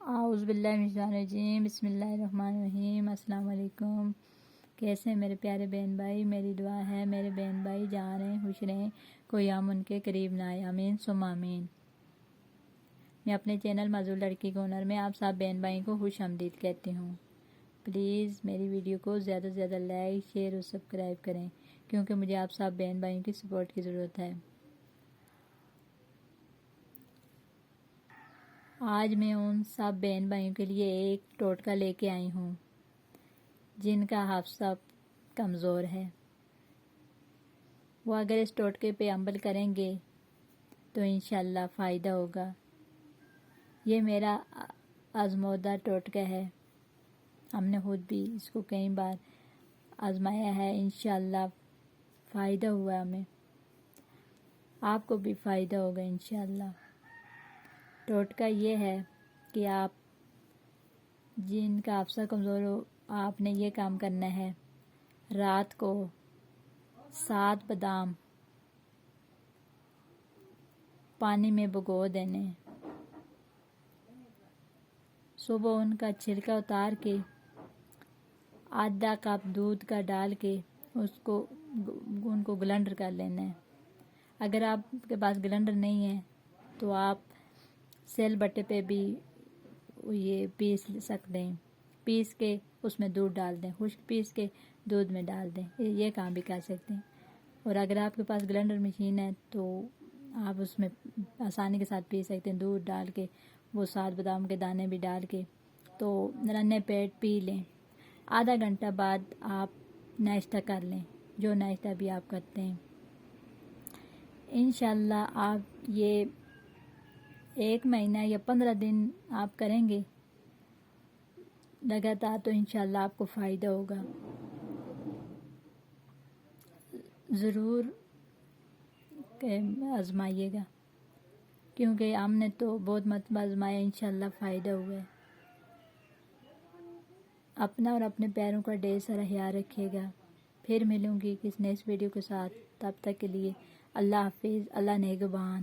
اعوذ باللہ من الشیطان الرجیم، بسم اللہ الرحمن الرحیم۔ السلام علیکم، کیسے ہیں میرے پیارے بہن بھائی؟ میری دعا ہے میرے بہن بھائی جہاں رہیں خوش رہیں، کوئی ہم ان کے قریب نہ آئے، آمین ثم آمین۔ میں اپنے چینل معذور لڑکی کے ہنر میں آپ سب بہن بھائی کو خوش آمدید کہتی ہوں۔ پلیز میری ویڈیو کو زیادہ سے زیادہ لائک، شیئر اور سبسکرائب کریں، کیونکہ مجھے آپ سب بہن بھائیوں کی سپورٹ کی ضرورت ہے۔ آج میں ان سب بہن بھائیوں کے لیے ایک ٹوٹکا لے کے آئی ہوں جن کا حافظہ کمزور ہے۔ وہ اگر اس ٹوٹکے پہ عمل کریں گے تو انشاءاللہ فائدہ ہوگا۔ یہ میرا آزمودہ ٹوٹکا ہے، ہم نے خود بھی اس کو کئی بار آزمایا ہے، انشاءاللہ فائدہ ہوا ہمیں، آپ کو بھی فائدہ ہوگا انشاءاللہ۔ ٹوٹکا یہ ہے کہ آپ جن کا حافظہ کمزور ہو، آپ نے یہ کام کرنا ہے، رات کو 7 بادام پانی میں بھگو دینے، صبح ان کا چھلکا اتار کے آدھا کپ دودھ کا ڈال کے ان کو گلنڈر کر لینا ہے۔ اگر آپ کے پاس گلنڈر نہیں ہے تو آپ سیل بٹے پہ بھی یہ پیس سکتے ہیں، پیس کے اس میں دودھ ڈال دیں، خشک پیس کے دودھ میں ڈال دیں، یہ کام بھی کر سکتے ہیں۔ اور اگر آپ کے پاس گلنڈر مشین ہے تو آپ اس میں آسانی کے ساتھ پی سکتے ہیں، دودھ ڈال کے وہ 7 بادام کے دانے بھی ڈال کے، تو نرنے پیٹ پی لیں۔ آدھا گھنٹہ بعد آپ ناشتہ کر لیں، جو ناشتہ بھی آپ کرتے ہیں۔ انشاءاللہ آپ یہ 1 مہینہ یا 15 دن آپ کریں گے لگاتار تو انشاءاللہ آپ کو فائدہ ہوگا۔ ضرور آزمائیے گا، کیونکہ ہم نے تو بہت مرتبہ آزمایا، انشاءاللہ فائدہ ہوا ہے۔ اپنا اور اپنے پیاروں کا ڈھیر سارا خیال رکھیے گا۔ پھر ملوں گی کس نیکسٹ ویڈیو کے ساتھ، تب تک کے لیے اللہ حافظ، اللہ نگہبان۔